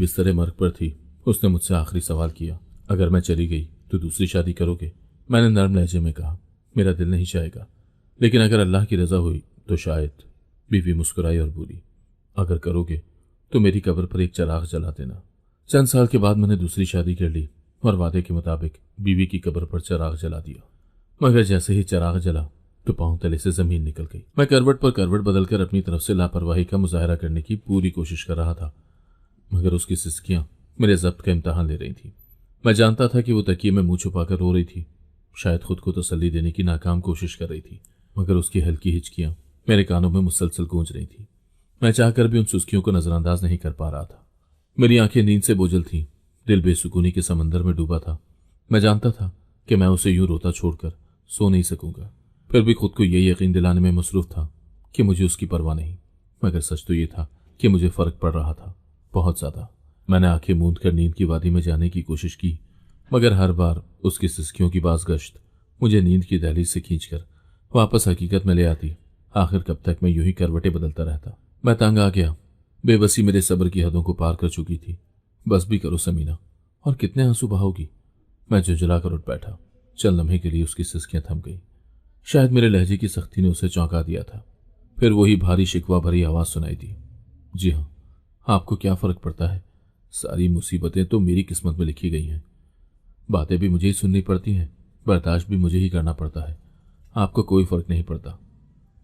बिस्तर मर्ग पर थी, उसने मुझसे आखिरी सवाल किया, अगर मैं चली गई तो दूसरी शादी करोगे? मैंने नर्म लहजे में कहा, मेरा दिल नहीं चाहेगा, लेकिन अगर अल्लाह की रजा हुई तो शायद। बीवी मुस्कुराई और बोली, अगर करोगे तो मेरी कब्र पर एक चिराग जला देना। चंद साल के बाद मैंने दूसरी शादी कर ली और वादे के मुताबिक बीवी की कब्र पर चिराग जला दिया। मगर जैसे ही चिराग जला तो पांव तले से जमीन निकल गई। मैं करवट पर करवट बदलकर अपनी तरफ से लापरवाही का मुजाहरा करने की पूरी कोशिश कर रहा था, मगर उसकी सिसकियां मेरे जब्त का इम्तहान ले रही थी। मैं जानता था कि वो तकिए में मुंह छुपाकर रो रही थी, शायद खुद को तसल्ली देने की नाकाम कोशिश कर रही थी, मगर उसकी हल्की हिचकियां मेरे कानों में मुसलसल गूंज रही थी। मैं चाहकर भी उन सुस्कियों को नजरअंदाज नहीं कर पा रहा था। मेरी आंखें नींद से बोझल थीं, दिल बेसुकूनी के समंदर में डूबा था। मैं जानता था कि मैं उसे यूं रोता छोड़कर सो नहीं सकूंगा, फिर भी खुद को यह यकीन दिलाने में मसरूफ था कि मुझे उसकी परवाह नहीं। मगर सच तो यह था कि मुझे फर्क पड़ रहा था, बहुत ज्यादा। मैंने आंखें मूंद कर नींद की वादी में जाने की कोशिश की, मगर हर बार उसकी सिसकियों की बाज़गश्त मुझे नींद की दहलीज से खींचकर वापस हकीकत में ले आती। आखिर कब तक मैं यूं ही करवटें बदलता रहता? मैं तंग आ गया। बेबसी मेरे सब्र की हदों को पार कर चुकी थी। बस भी करो समीना, और कितने आंसू बहाओगी? मैं झुंझला कर उठ बैठा। चंद लम्हे के लिए उसकी सिसकियां थम गई। शायद मेरे लहजे की सख्ती ने उसे चौंका दिया था। फिर वही भारी शिकवा भरी आवाज सुनाई दी, जी हाँ, आपको क्या फर्क पड़ता है? सारी मुसीबतें तो मेरी किस्मत में लिखी गई हैं। बातें भी मुझे ही सुननी पड़ती हैं, बर्दाश्त भी मुझे ही करना पड़ता है। आपको कोई फर्क नहीं पड़ता।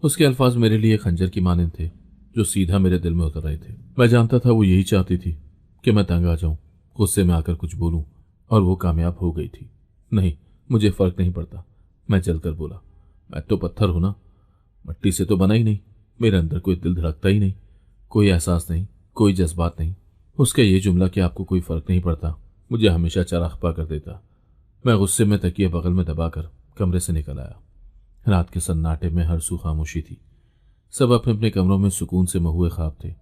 उसके अल्फाज मेरे लिए खंजर की मानिंद थे, जो सीधा मेरे दिल में उतर रहे थे। मैं जानता था वो यही चाहती थी कि मैं तंग आ जाऊं, गुस्से में आकर कुछ बोलूं, और वो कामयाब हो गई थी। नहीं, मुझे फर्क नहीं पड़ता। मैं जलकर बोला, मैं तो पत्थर हूं ना, मट्टी से तो बना ही नहीं। मेरे अंदर कोई दिल धड़कता ही नहीं, कोई एहसास नहीं, कोई जज्बात नहीं। उसका ये जुमला कि आपको कोई फर्क नहीं पड़ता मुझे हमेशा चराखपा कर देता। मैं गुस्से में तकिए बगल में दबाकर कमरे से निकल आया। रात के सन्नाटे में हर सू खामोशी थी। सब अपने अपने कमरों में सुकून से महुए ख्वाब थे।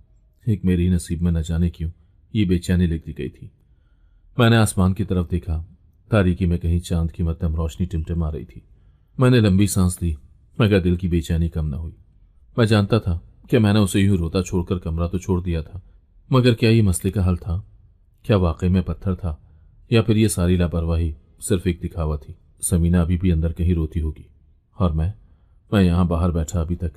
एक मेरी नसीब में न जाने क्यों ये बेचैनी लिखती गई थी। मैंने आसमान की तरफ देखा। तारीकी में कहीं चांद की मध्यम रोशनी टिमटिमा रही थी। मैंने लंबी सांस ली, मगर दिल की बेचैनी कम न हुई। मैं जानता था कि मैंने उसे यूं रोता छोड़कर कमरा तो छोड़ दिया था, मगर क्या ये मसले का हल था? क्या वाकई में पत्थर था, या फिर ये सारी लापरवाही सिर्फ एक दिखावा थी? समीना अभी भी अंदर कहीं रोती होगी, और मैं यहां बाहर बैठा अभी तक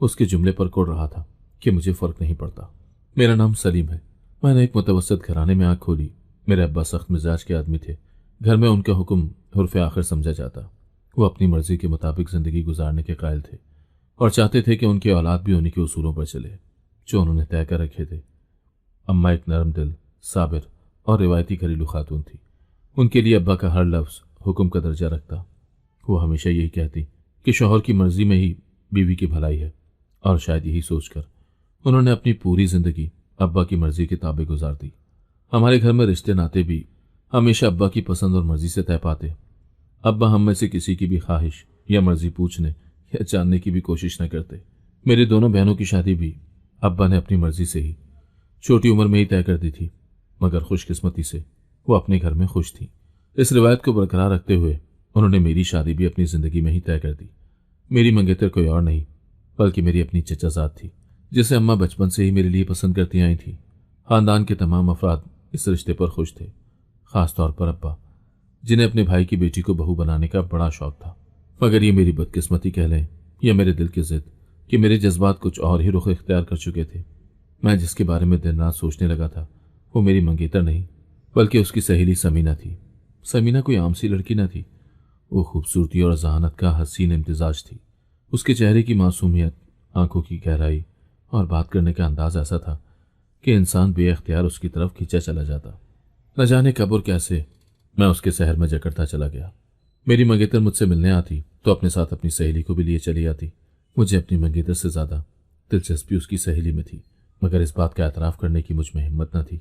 उसके जुमले पर कोड़ रहा था कि मुझे फर्क नहीं पड़ता। मेरा नाम सलीम है। मैंने एक मुतवस्सित घराने में आंख खोली। मेरे अब्बा सख्त मिजाज के आदमी थे। घर में उनका हुक्म हुर्फ आखिर समझा जाता। वो अपनी मर्जी के मुताबिक जिंदगी गुजारने के कायल थे और चाहते थे कि उनकी औलाद भी उन्हीं के उसूलों पर चले जो उन्होंने तय कर रखे थे। अम्मा एक नरम दिल, साबिर और रिवायती घरेलू खातून थी। उनके लिए अब्बा का हर लफ्ज हुक्म का दर्जा रखता। वो हमेशा यही कहती कि शौहर की मर्जी में ही बीवी की भलाई है, और शायद यही सोचकर उन्होंने अपनी पूरी जिंदगी अब्बा की मर्जी के ताबे गुजार दी। हमारे घर में रिश्ते नाते भी हमेशा अब्बा की पसंद और मर्जी से तय पाते। अब्बा हम में से किसी की भी ख्वाहिश या मर्जी पूछने या जानने की भी कोशिश न करते। मेरी दोनों बहनों की शादी भी अब्बा ने अपनी मर्जी से ही छोटी उम्र में ही तय कर दी थी, मगर खुशकिस्मती से वो अपने घर में खुश थी। इस रिवायत को बरकरार रखते हुए उन्होंने मेरी शादी भी अपनी जिंदगी में ही तय कर दी। मेरी मंगेतर कोई और नहीं बल्कि मेरी अपनी चचाजाद थी, जिसे अम्मा बचपन से ही मेरे लिए पसंद करती आई थी। खानदान के तमाम अफराद इस रिश्ते पर खुश थे, खासतौर पर अब्बा, जिन्हें अपने भाई की बेटी को बहू बनाने का बड़ा शौक था। मगर ये मेरी बदकिस्मती कह लें या मेरे दिल की जिद कि मेरे जज्बात कुछ और ही रुख इख्तियार कर चुके थे। मैं जिसके बारे में दिन रात सोचने लगा था वो मेरी मंगेतर नहीं बल्कि उसकी सहेली समीना थी। समीना कोई आम सी लड़की न थी। वो खूबसूरती और जहानत का हसीन इम्तिजाज थी। उसके चेहरे की मासूमियत, आंखों की गहराई और बात करने का अंदाज ऐसा था कि इंसान बेअख्तियार उसकी तरफ खींचा चला जाता। न जाने कब और कैसे मैं उसके शहर में जकड़ता चला गया। मेरी मंगेतर मुझसे मिलने आती तो अपने साथ अपनी सहेली को भी लिए चली आती। मुझे अपनी मंगेतर से ज्यादा दिलचस्पी उसकी सहेली में थी, मगर इस बात का एतराफ़ करने की मुझ में हिम्मत न थी।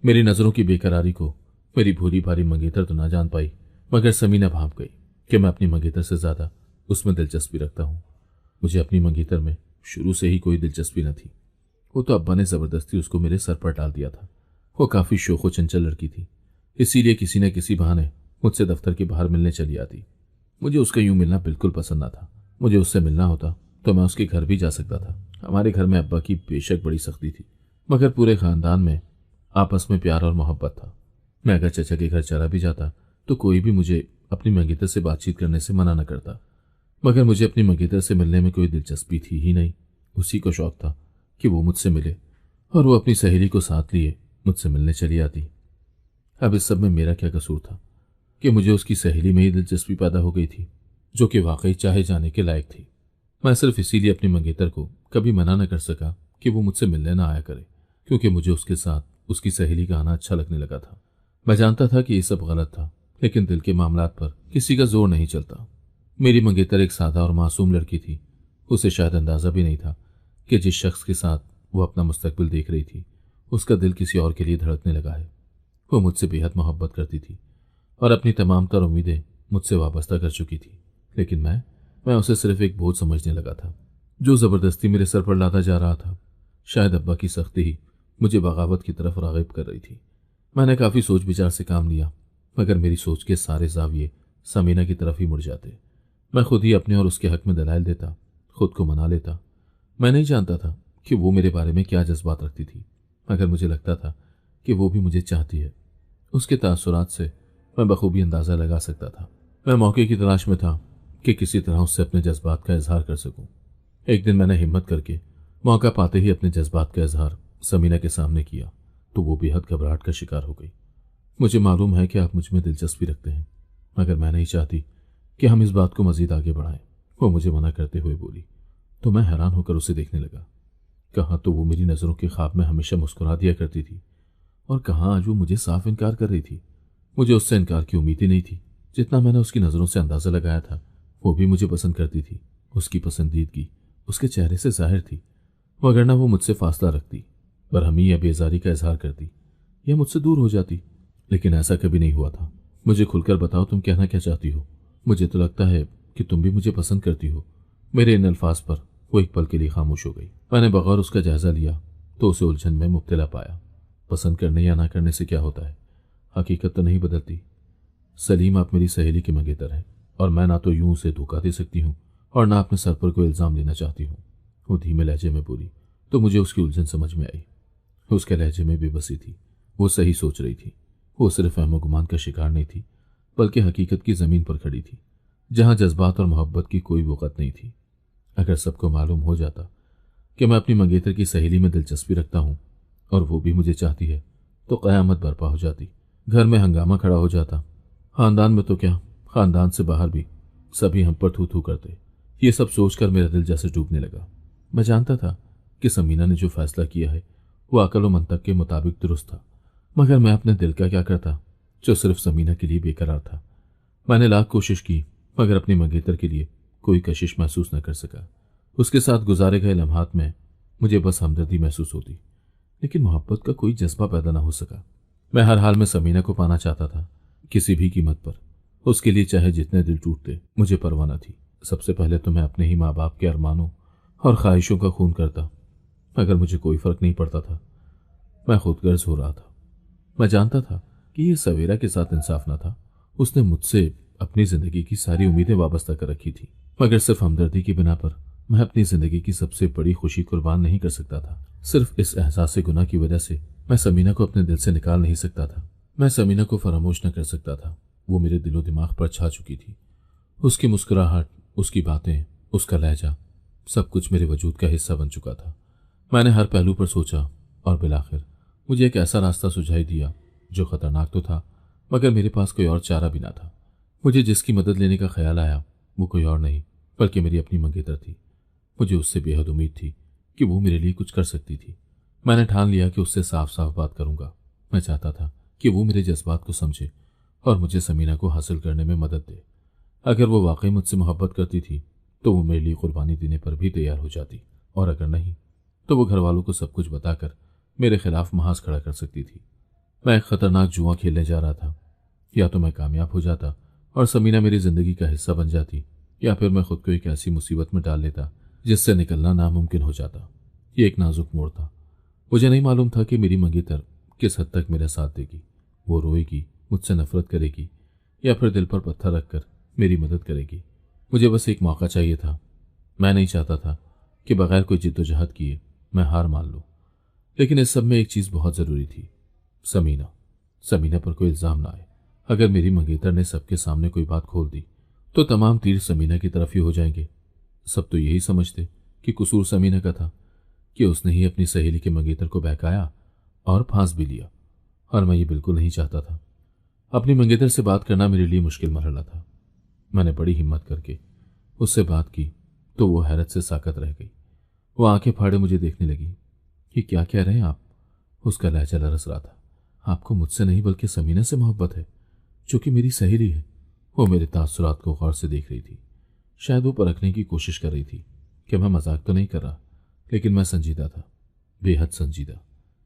मेरी नज़रों की बेकरारी को मेरी भूरी भारी मंगेतर तो ना जान पाई, मगर समीना भांप गई कि मैं अपनी मंगेतर से ज्यादा उसमें दिलचस्पी रखता हूँ। मुझे अपनी मंगेतर में शुरू से ही कोई दिलचस्पी न थी। वो तो अब्बा ने जबरदस्ती उसको मेरे सर पर डाल दिया था। वो काफी शोखो चंचल लड़की थी, इसीलिए किसी न किसी बहाने मुझसे दफ्तर के बाहर मिलने चली आती। मुझे उसका यूं मिलना बिल्कुल पसंद न था। मुझे उससे मिलना होता तो मैं उसके घर भी जा सकता था। हमारे घर में अब्बा की बेशक बड़ी सख्ती थी, मगर पूरे खानदान में आपस में प्यार और मोहब्बत था। मैं अगर चचा के घर चला भी जाता तो कोई भी मुझे अपनी मंगेतर से बातचीत करने से मना न करता, मगर मुझे अपनी मंगेतर से मिलने में कोई दिलचस्पी थी ही नहीं। उसी को शौक था कि वो मुझसे मिले और वो अपनी सहेली को साथ लिए मुझसे मिलने चली आती। अब इस सब में मेरा क्या कसूर था कि मुझे उसकी सहेली में ही दिलचस्पी पैदा हो गई थी, जो कि वाकई चाहे जाने के लायक थी। मैं सिर्फ इसीलिए अपनी मंगेतर को कभी मना न कर सका कि वो मुझसे मिलने ना आया करे, क्योंकि मुझे उसके साथ उसकी सहेली का आना अच्छा लगने लगा था। मैं जानता था कि ये सब गलत था, लेकिन दिल के मामलात पर किसी का जोर नहीं चलता। मेरी मंगेतर एक सादा और मासूम लड़की थी। उसे शायद अंदाजा भी नहीं था कि जिस शख्स के साथ वो अपना मुस्तकबिल देख रही थी, उसका दिल किसी और के लिए धड़कने लगा है। वो मुझसे बेहद मोहब्बत करती थी और अपनी तमाम तर उम्मीदें मुझसे वाबस्ता कर चुकी थी, लेकिन मैं उसे सिर्फ एक बोझ समझने लगा था, जो ज़बरदस्ती मेरे सर पर लादा जा रहा था। शायद अब्बा की सख्ती ही मुझे बगावत की तरफ राग़िब कर रही थी। मैंने काफ़ी सोच विचार से काम लिया, मगर मेरी सोच के सारे जाविये समीना की तरफ ही मुड़ जाते। मैं खुद ही अपने और उसके हक में दलाइल देता, खुद को मना लेता। मैं नहीं जानता था कि वो मेरे बारे में क्या जज्बात रखती थी, मगर मुझे लगता था कि वो भी मुझे चाहती है। उसके तासुरात से मैं बखूबी अंदाज़ा लगा सकता था। मैं मौके की तलाश में था कि किसी तरह उससे अपने जज्बात का इजहार कर सकूं। एक दिन मैंने हिम्मत करके मौका पाते ही अपने जज्बात का इजहार समीना के सामने किया, तो वो बेहद घबराहट का शिकार हो गई। मुझे मालूम है कि आप मुझ में दिलचस्पी रखते हैं, मगर मैं नहीं चाहती कि हम इस बात को मजीद आगे बढ़ाएं। वो मुझे मना करते हुए बोली, तो मैं हैरान होकर उसे देखने लगा। कहाँ तो वो मेरी नज़रों के ख्वाब में हमेशा मुस्कुरा दिया करती थी, और कहाँ आज वो मुझे साफ इनकार कर रही थी। मुझे उससे इनकार की उम्मीद ही नहीं थी। जितना मैंने उसकी नज़रों से अंदाज़ा लगाया था, वो भी मुझे पसंद करती थी। उसकी पसंदीदगी उसके चेहरे से जाहिर थी, वगरना वो मुझसे फासला रखती, बरहमी या बेजारी का इजहार करती या मुझसे दूर हो जाती। लेकिन ऐसा कभी नहीं हुआ था। मुझे खुलकर बताओ, तुम कहना क्या चाहती हो? मुझे तो लगता है कि तुम भी मुझे पसंद करती हो। मेरे इन अल्फाज पर वो एक पल के लिए खामोश हो गई। मैंने बगैर उसका जायजा लिया तो उसे उलझन में मुब्तला पाया। पसंद करने या ना करने से क्या होता है, हकीकत तो नहीं बदलती। सलीम, आप मेरी सहेली के मंगेतर हैं, और मैं ना तो यूं उसे धोखा दे सकती हूँ और ना अपने सर पर कोई इल्ज़ाम लेना चाहती हूँ। वो धीमे लहजे में बोली, तो मुझे उसकी उलझन समझ में आई। उसके लहजे में बेबसी थी। वो सही सोच रही थी। वो सिर्फ अहम गुमान का शिकार नहीं थी, बल्कि हकीकत की ज़मीन पर खड़ी थी, जहाँ जज्बात और मोहब्बत की कोई वक़्त नहीं थी। अगर सबको मालूम हो जाता कि मैं अपनी मंगेतर की सहेली में दिलचस्पी रखता हूँ और वो भी मुझे चाहती है, तो क़यामत बर्पा हो जाती। घर में हंगामा खड़ा हो जाता। ख़ानदान में तो क्या, ख़ानदान से बाहर भी सभी हम पर थू थू करते। ये सब सोचकर मेरा दिल जैसे डूबने लगा। मैं जानता था कि समीना ने जो फैसला किया है वो अकल व मंतक के मुताबिक दुरुस्त था, मगर मैं अपने दिल का क्या करता, जो सिर्फ समीना के लिए बेकरार था। मैंने लाख कोशिश की, मगर अपनी मंगेतर के लिए कोई कशिश महसूस न कर सका। उसके साथ गुजारे गए लम्हात में मुझे बस हमदर्दी महसूस होती, लेकिन मोहब्बत का कोई जज्बा पैदा न हो सका। मैं हर हाल में समीना को पाना चाहता था, किसी भी कीमत पर। उसके लिए चाहे जितने दिल टूटते, मुझे परवाह न थी। सबसे पहले तो मैं अपने ही माँ बाप के अरमानों और ख्वाहिशों का खून करता, मगर मुझे कोई फर्क नहीं पड़ता था। मैं खुदगर्ज हो रहा था। मैं जानता था कि यह सवेरा के साथ इंसाफ न था। उसने मुझसे अपनी जिंदगी की सारी उम्मीदें वाबस्ता कर रखी थी, मगर सिर्फ हमदर्दी की बिना पर मैं अपनी जिंदगी की सबसे बड़ी खुशी कुर्बान नहीं कर सकता था। सिर्फ इस एहसास गुनाह की वजह से मैं समीना को अपने दिल से निकाल नहीं सकता था। मैं समीना को फरामोश न कर सकता था। वो मेरे दिलो दिमाग पर छा चुकी थी। उसकी मुस्कुराहट, उसकी बातें, उसका लहजा, सब कुछ मेरे वजूद का हिस्सा बन चुका था। मैंने हर पहलू पर सोचा और बिलाखिर मुझे एक ऐसा रास्ता सुझाई दिया जो खतरनाक तो था, मगर मेरे पास कोई और चारा भी ना था। मुझे जिसकी मदद लेने का ख्याल आया वो कोई और नहीं बल्कि मेरी अपनी मंगेतर थी। मुझे उससे बेहद उम्मीद थी कि वो मेरे लिए कुछ कर सकती थी। मैंने ठान लिया कि उससे साफ साफ बात करूंगा। मैं चाहता था कि वो मेरे जज्बात को समझे और मुझे समीना को हासिल करने में मदद दे। अगर वो वाकई मुझसे मोहब्बत करती थी तो वो मेरे लिए कुर्बानी देने पर भी तैयार हो जाती, और अगर नहीं तो वो घर वालों को सब कुछ बताकर मेरे खिलाफ महाज खड़ा कर सकती थी। मैं एक खतरनाक जुआ खेलने जा रहा था। या तो मैं कामयाब हो जाता और समीना मेरी जिंदगी का हिस्सा बन जाती, या फिर मैं खुद को एक ऐसी मुसीबत में डाल लेता जिससे निकलना नामुमकिन हो जाता। ये एक नाजुक मोड़ था। मुझे नहीं मालूम था कि मेरी मंगेतर किस हद तक मेरा साथ देगी। वो रोएगी, मुझसे नफरत करेगी, या फिर दिल पर पत्थर रखकर मेरी मदद करेगी। मुझे बस एक मौका चाहिए था। मैं नहीं चाहता था कि बगैर कोई जिद्दोजहद किए मैं हार मान लूं। लेकिन इस सब में एक चीज़ बहुत ज़रूरी थी। समीना, समीना पर कोई इल्जाम ना आए। अगर मेरी मंगेतर ने सबके सामने कोई बात खोल दी तो तमाम तीर समीना की तरफ ही हो जाएंगे। सब तो यही समझते कि कसूर समीना का था, कि उसने ही अपनी सहेली के मंगेतर को बहकाया और फांस भी लिया। और मैं ये बिल्कुल नहीं चाहता था। अपनी मंगेतर से बात करना मेरे लिए मुश्किल मरहला था। मैंने बड़ी हिम्मत करके उससे बात की तो वो हैरत से साकत रह गई। वो आंखें फाड़े मुझे देखने लगी। कि क्या कह रहे हैं आप? उसका लहजा लरस रहा था। आपको मुझसे नहीं बल्कि समीना से मोहब्बत है, जो कि मेरी सहेली है। वो मेरे तासुरात को गौर से देख रही थी। शायद वो परखने की कोशिश कर रही थी कि मैं मजाक तो नहीं कर रहा, लेकिन मैं संजीदा था, बेहद संजीदा।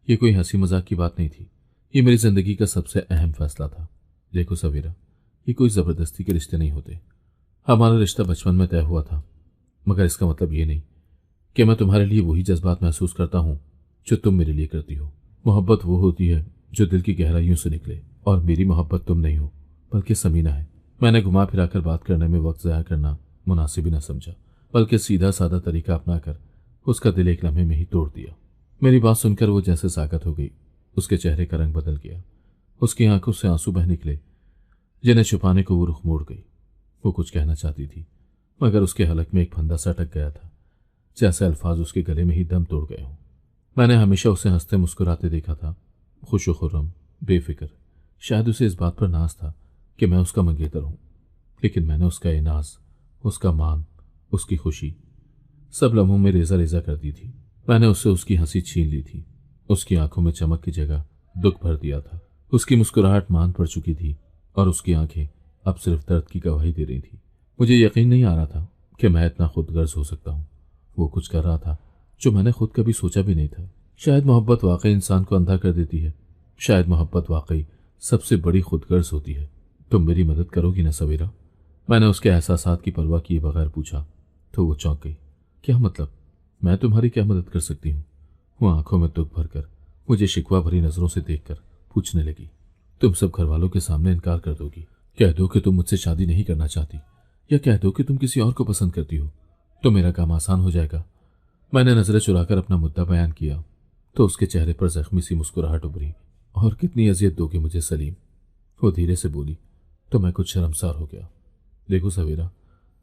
ये कोई हंसी मजाक की बात नहीं थी। ये मेरी जिंदगी का सबसे अहम फैसला था। देखो सवेरा, ये कोई जबरदस्ती के रिश्ते नहीं होते। हमारा रिश्ता बचपन में तय हुआ था, मगर इसका मतलब ये नहीं कि मैं तुम्हारे लिए वही जज्बात महसूस करता हूं जो तुम मेरे लिए करती हो। मोहब्बत वो होती है जो दिल की गहराइयों से निकले, और मेरी मोहब्बत तुम नहीं हो बल्कि समीना है। मैंने घुमा फिराकर बात करने में वक्त ज़ाया करना मुनासिब ही न समझा, बल्कि सीधा साधा तरीका अपनाकर उसका दिल एक लम्हे में ही तोड़ दिया। मेरी बात सुनकर वो जैसे साकत हो गई। उसके चेहरे का रंग बदल गया। उसकी आंखों से आंसू बह निकले, जिन्हें छुपाने को वो रुख मोड़ गई। वो कुछ कहना चाहती थी, मगर उसके हलक में एक फंदा सा अटक गया था, जैसे अल्फाज उसके गले में ही दम तोड़ गए हों। मैंने हमेशा उसे हंसते मुस्कुराते देखा था, खुश खुर्रम, बेफिक्र। शायद उसे इस बात पर नाज था कि मैं उसका मंगेतर हूं, लेकिन मैंने उसका ये नाज, उसका मान, उसकी खुशी सब लम्हों में रेजा रेजा कर दी थी। मैंने उससे उसकी हंसी छीन ली थी। उसकी आंखों में चमक की जगह दुख भर दिया था। उसकी मुस्कुराहट मान पड़ चुकी थी और उसकी आंखें अब सिर्फ दर्द की गवाही दे रही थी। मुझे यकीन नहीं आ रहा था कि मैं इतना खुदगर्ज हो सकता हूँ। वो कुछ कर रहा था जो मैंने खुद कभी सोचा भी नहीं था। शायद मोहब्बत वाकई इंसान को अंधा कर देती है। शायद मोहब्बत वाकई सबसे बड़ी खुदगर्ज होती है। तुम मेरी मदद करोगी ना सवेरा? मैंने उसके एहसासात की परवाह किए बगैर पूछा तो वो चौंक गई। क्या मतलब? मैं तुम्हारी क्या मदद कर सकती हूँ? वो आंखों में दुख भरकर मुझे शिकवा भरी नजरों से देखकर पूछने लगी। तुम सब घर वालों के सामने इनकार कर दोगी? कह दो कि तुम मुझसे शादी नहीं करना चाहती, या कह दो कि तुम किसी और को पसंद करती हो, तो मेरा काम आसान हो जाएगा। मैंने नजरें चुराकर अपना मुद्दा बयान किया तो उसके चेहरे पर जख्मी सी मुस्कुराहट उभरी। और कितनी अजियत दोगे मुझे सलीम? वो धीरे से बोली तो मैं कुछ शर्मसार हो गया। देखो सवेरा,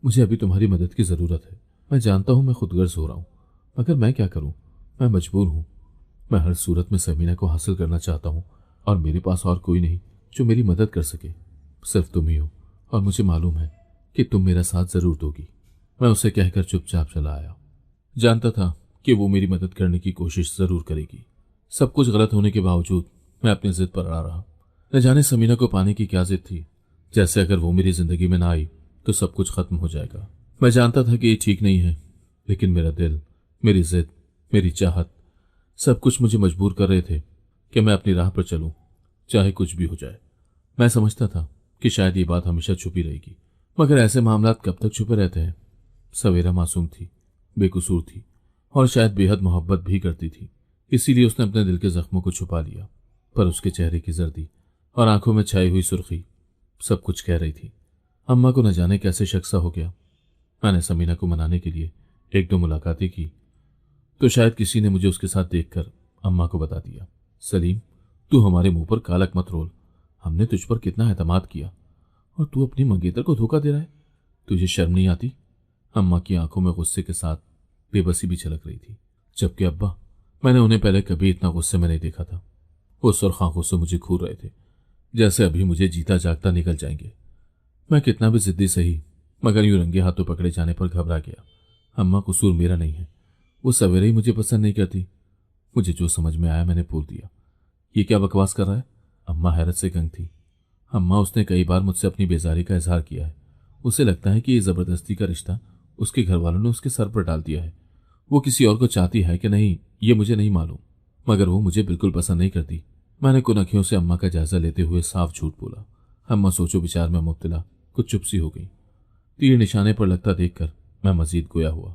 मुझे अभी तुम्हारी मदद की जरूरत है। मैं जानता हूं मैं खुदगर्ज हो रहा हूं, मगर मैं क्या करूं? मैं मजबूर हूं। मैं हर सूरत में समीना को हासिल करना चाहता हूं, और मेरे पास और कोई नहीं जो मेरी मदद कर सके। सिर्फ तुम ही हो, और मुझे मालूम है कि तुम मेरा साथ जरूर दोगी। मैं उसे कहकर चुपचाप चला आया। जानता था कि वो मेरी मदद करने की कोशिश जरूर करेगी। सब कुछ गलत होने के बावजूद मैं अपनी जिद पर अड़ा रहा। न जाने समीना को पाने की क्या जिद थी, जैसे अगर वो मेरी जिंदगी में ना आई तो सब कुछ खत्म हो जाएगा। मैं जानता था कि ये ठीक नहीं है, लेकिन मेरा दिल, मेरी जिद, मेरी चाहत, सब कुछ मुझे मजबूर कर रहे थे कि मैं अपनी राह पर चलूं, चाहे कुछ भी हो जाए। मैं समझता था कि शायद ये बात हमेशा छुपी रहेगी, मगर ऐसे मामलात कब तक छुपे रहते हैं। सवेरा मासूम थी, बेकसूर थी, और शायद बेहद मोहब्बत भी करती थी। इसीलिए उसने अपने दिल के जख्मों को छुपा लिया। पर उसके चेहरे की जर्दी और आंखों में छाई हुई सुर्खी सब कुछ कह रही थी। अम्मा को न जाने कैसे शक सा हो गया। मैंने समीना को मनाने के लिए एक दो मुलाकातें की तो शायद किसी ने मुझे उसके साथ देखकर अम्मा को बता दिया। सलीम, तू हमारे मुंह पर कालक मत रोल। हमने तुझ पर कितना एतमाद किया, और तू अपनी मंगेतर को धोखा दे रहा है। तुझे शर्म नहीं आती? अम्मा की आंखों में गुस्से के साथ बेबसी भी झलक रही थी। जबकि अब्बा, मैंने उन्हें पहले कभी इतना गुस्से में नहीं देखा था। वो सुर्ख आंखों से मुझे घूर रहे थे, जैसे अभी मुझे जीता जागता निकल जाएंगे। मैं कितना भी जिद्दी सही, मगर यूं रंगे हाथों पकड़े जाने पर घबरा गया। अम्मा, कसूर मेरा नहीं है। वो सवेरे ही मुझे पसंद नहीं करती। मुझे जो समझ में आया मैंने बोल दिया। ये क्या बकवास कर रहा है? अम्मा हैरत से गंग थी। अम्मा, उसने कई बार मुझसे अपनी बेजारी का इजहार किया है। उसे लगता है कि ये जबरदस्ती का रिश्ता उसके घर वालों ने उसके सर पर डाल दिया है। वो किसी और को चाहती है कि नहीं, ये मुझे नहीं मालूम, मगर वो मुझे बिल्कुल पसंद नहीं करती। मैंने कुनखियों से अम्मा का जायजा लेते हुए साफ झूठ बोला। अम्मा सोचो विचार में मुब्तला कुछ चुप सी हो गई। तीर निशाने पर लगता देखकर मैं मजीद गोया हुआ।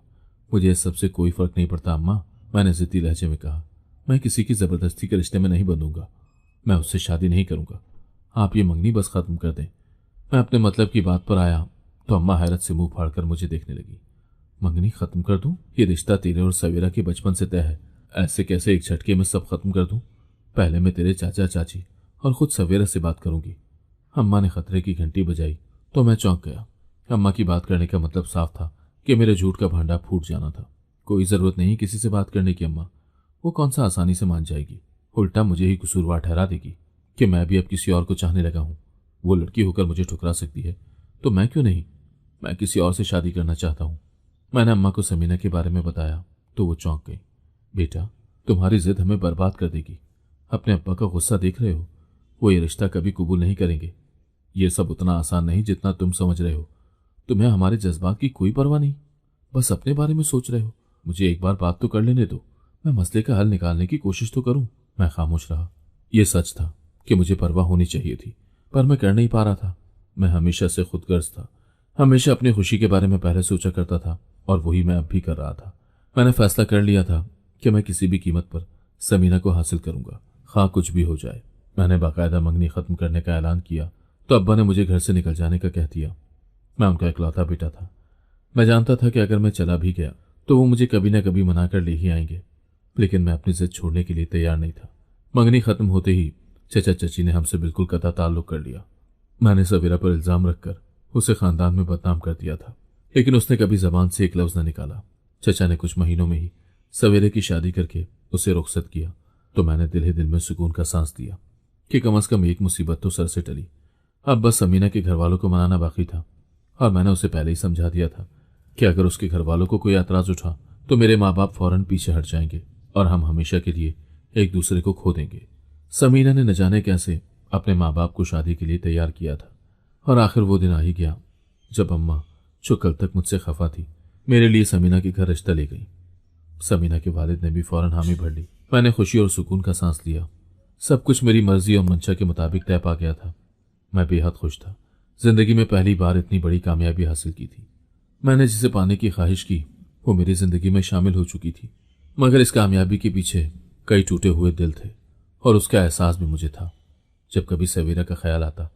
मुझे इस सबसे कोई फर्क नहीं पड़ता अम्मा, मैंने जिद्दी लहजे में कहा। मैं किसी की जबरदस्ती के रिश्ते में नहीं बंधूंगा। मैं उससे शादी नहीं करूंगा। आप ये मंगनी बस खत्म कर दें। मैं अपने मतलब की बात पर आया तो अम्मा हैरत से मुंह फाड़कर मुझे देखने लगी। मंगनी खत्म कर दूं? ये रिश्ता तेरे और सवेरा के बचपन से तय है। ऐसे कैसे एक झटके में सब खत्म कर दूं? पहले मैं तेरे चाचा चाची और खुद सवेरा से बात करूंगी। अम्मा ने खतरे की घंटी बजाई तो मैं चौंक गया। अम्मा की बात करने का मतलब साफ था कि मेरे झूठ का भांडा फूट जाना था। कोई जरूरत नहीं किसी से बात करने की अम्मा, वो कौन सा आसानी से मान जाएगी, उल्टा मुझे ही कसूरवार ठहरा देगी कि मैं भी अब किसी और को चाहने लगा हूं। वो लड़की होकर मुझे ठुकरा सकती है तो मैं क्यों नहीं, मैं किसी और से शादी करना चाहता हूं। मैंने अम्मा को समीना के बारे में बताया तो वो चौंक गई। बेटा, तुम्हारी जिद हमें बर्बाद कर देगी। अपने अब्बा का गुस्सा देख रहे हो, वो ये रिश्ता कभी कबूल नहीं करेंगे। ये सब उतना आसान नहीं जितना तुम समझ रहे हो। तुम्हें हमारे जज्बात की कोई परवाह नहीं, बस अपने बारे में सोच रहे हो। मुझे एक बार बात तो कर लेने दो, मैं मसले का हल निकालने की कोशिश तो करूं। मैं खामोश रहा। यह सच था कि मुझे परवाह होनी चाहिए थी, पर मैं कर नहीं पा रहा था। मैं हमेशा से खुदगर्ज था, हमेशा अपनी खुशी के बारे में पहले सोचा करता था और वही मैं अब भी कर रहा था। मैंने फैसला कर लिया था कि मैं किसी भी कीमत पर समीना को हासिल करूंगा, खा कुछ भी हो जाए। मैंने बाकायदा मंगनी खत्म करने का ऐलान किया तो अब्बा ने मुझे घर से निकल जाने का कह दिया। मैं उनका इकलौता बेटा था। मैं जानता था कि अगर मैं चला भी गया तो वो मुझे कभी न कभी मना कर ले ही आएंगे, लेकिन मैं अपनी जिद छोड़ने के लिए तैयार नहीं था। मंगनी खत्म होते ही चचा चची ने हमसे बिल्कुल कता ताल्लुक कर लिया। मैंने सवेरा पर इल्जाम रखकर उसे खानदान में बदनाम कर दिया था, लेकिन उसने कभी जबान से एक लफ्ज न निकाला। चचा ने कुछ महीनों में ही सवेरे की शादी करके उसे रुखसत किया तो मैंने दिल ही दिल में सुकून का सांस दिया कि कम से कम एक मुसीबत तो सर से टली। अब बस समीना के घर वालों को मनाना बाकी था और मैंने उसे पहले ही समझा दिया था कि अगर उसके घर वालों को कोई एतराज उठा तो मेरे माँ बाप फौरन पीछे हट जाएंगे और हम हमेशा के लिए एक दूसरे को खो देंगे। समीना ने न जाने कैसे अपने माँ बाप को शादी के लिए तैयार किया था और आखिर वो दिन आ ही गया जब अम्मा, जो कल तक मुझसे खफा थी, मेरे लिए समीना के घर रिश्ता ले गई। समीना के वालिद ने भी फौरन हामी भर ली। मैंने खुशी और सुकून का सांस लिया। सब कुछ मेरी मर्जी और मंशा के मुताबिक तय पा गया था। मैं बेहद खुश था। जिंदगी में पहली बार इतनी बड़ी कामयाबी हासिल की थी। मैंने जिसे पाने की ख्वाहिश की वो मेरी जिंदगी में शामिल हो चुकी थी, मगर इस कामयाबी के पीछे कई टूटे हुए दिल थे और उसका एहसास भी मुझे था। जब कभी सवेरा का ख्याल आता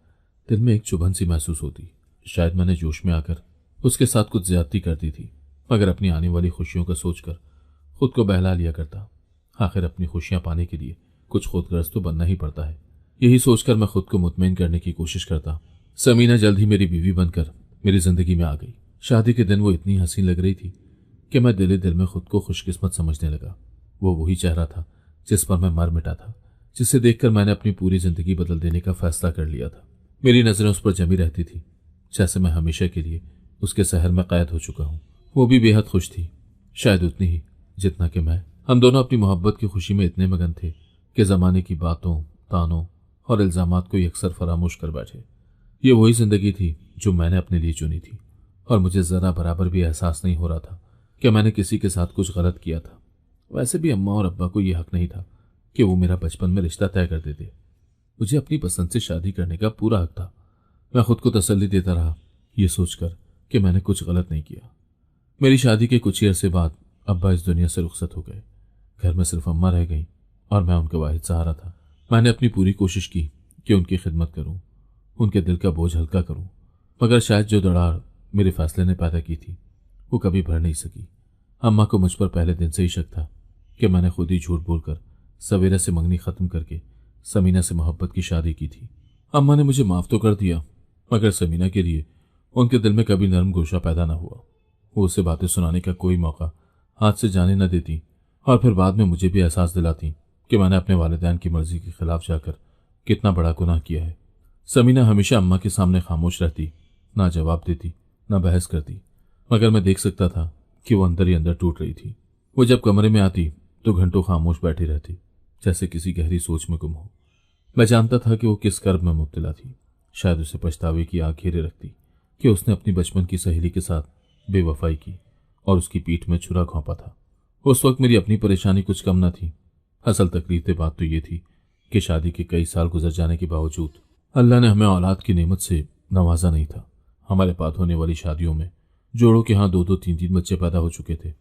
दिल में एक चुभन सी महसूस होती। शायद मैंने जोश में आकर उसके साथ कुछ ज्यादती कर दी थी, मगर अपनी आने वाली खुशियों का सोचकर खुद को बहला लिया करता। आखिर अपनी खुशियां पाने के लिए कुछ खुदगर्ज तो बनना ही पड़ता है। यही सोचकर मैं खुद को मुतमईन करने की कोशिश करता। समीना जल्द ही मेरी बीवी बनकर मेरी जिंदगी में आ गई। शादी के दिन वो इतनी हसीन लग रही थी कि मैं दिल दिल में खुद को खुशकिस्मत समझने लगा। वो वही चेहरा था जिस पर मैं मर मिटा था, जिसे देखकर मैंने अपनी पूरी जिंदगी बदल देने का फैसला कर लिया था। मेरी नजरें उस पर जमी रहती थी जैसे मैं हमेशा के लिए उसके शहर में कैद हो चुका हूं। वो भी बेहद खुश थी, शायद उतनी ही जितना कि मैं। हम दोनों अपनी मोहब्बत की खुशी में इतने मगन थे कि जमाने की बातों, तानों और इल्जामात को अक्सर फरामोश कर बैठे। ये वही जिंदगी थी जो मैंने अपने लिए चुनी थी और मुझे जरा बराबर भी एहसास नहीं हो रहा था कि मैंने किसी के साथ कुछ गलत किया था। वैसे भी अम्मा और अब्बा को यह हक नहीं था कि वो मेरा बचपन में रिश्ता तय कर देते। मुझे अपनी पसंद से शादी करने का पूरा हक था। मैं खुद को तसल्ली देता रहा, ये सोचकर कि मैंने कुछ गलत नहीं किया। मेरी शादी के कुछ ही अरसे बाद अब्बा इस दुनिया से रुखसत हो गए। घर में सिर्फ अम्मा रह गई और मैं उनका वाहिद सहारा था। मैंने अपनी पूरी कोशिश की कि उनकी खिदमत करूं, उनके दिल का बोझ हल्का करूं, मगर शायद जो दरार मेरे फैसले ने पैदा की थी वो कभी भर नहीं सकी। अम्मा को मुझ पर पहले दिन से ही शक था कि मैंने खुद ही झूठ बोलकर सवेरा से मंगनी खत्म करके समीना से मोहब्बत की शादी की थी। अम्मा ने मुझे माफ तो कर दिया, मगर समीना के लिए उनके दिल में कभी नरम गोशा पैदा न हुआ। वो उसे बातें सुनाने का कोई मौका हाथ से जाने न देती और फिर बाद में मुझे भी एहसास दिलाती कि मैंने अपने वालिदैन की मर्जी के खिलाफ जाकर कितना बड़ा गुनाह किया है। समीना हमेशा अम्मा के सामने खामोश रहती, ना जवाब देती, ना बहस करती, मगर मैं देख सकता था कि वो अंदर ही अंदर टूट रही थी। वो जब कमरे में आती तो घंटों खामोश बैठी रहती, जैसे किसी गहरी सोच में गुम हो। मैं जानता था कि वो किस कर्ब में मुब्तला थी। शायद उसे पछतावे की आग घेरे रखती कि उसने अपनी बचपन की सहेली के साथ बेवफाई की और उसकी पीठ में छुरा घोंपा था। उस वक्त मेरी अपनी परेशानी कुछ कम न थी। असल तकलीफ बात तो ये थी कि शादी के कई साल गुजर जाने के बावजूद अल्लाह ने हमें औलाद की नेमत से नवाजा नहीं था। हमारे पास होने वाली शादियों में जोड़ों के यहाँ 2-2, 3-3 बच्चे पैदा हो चुके थे,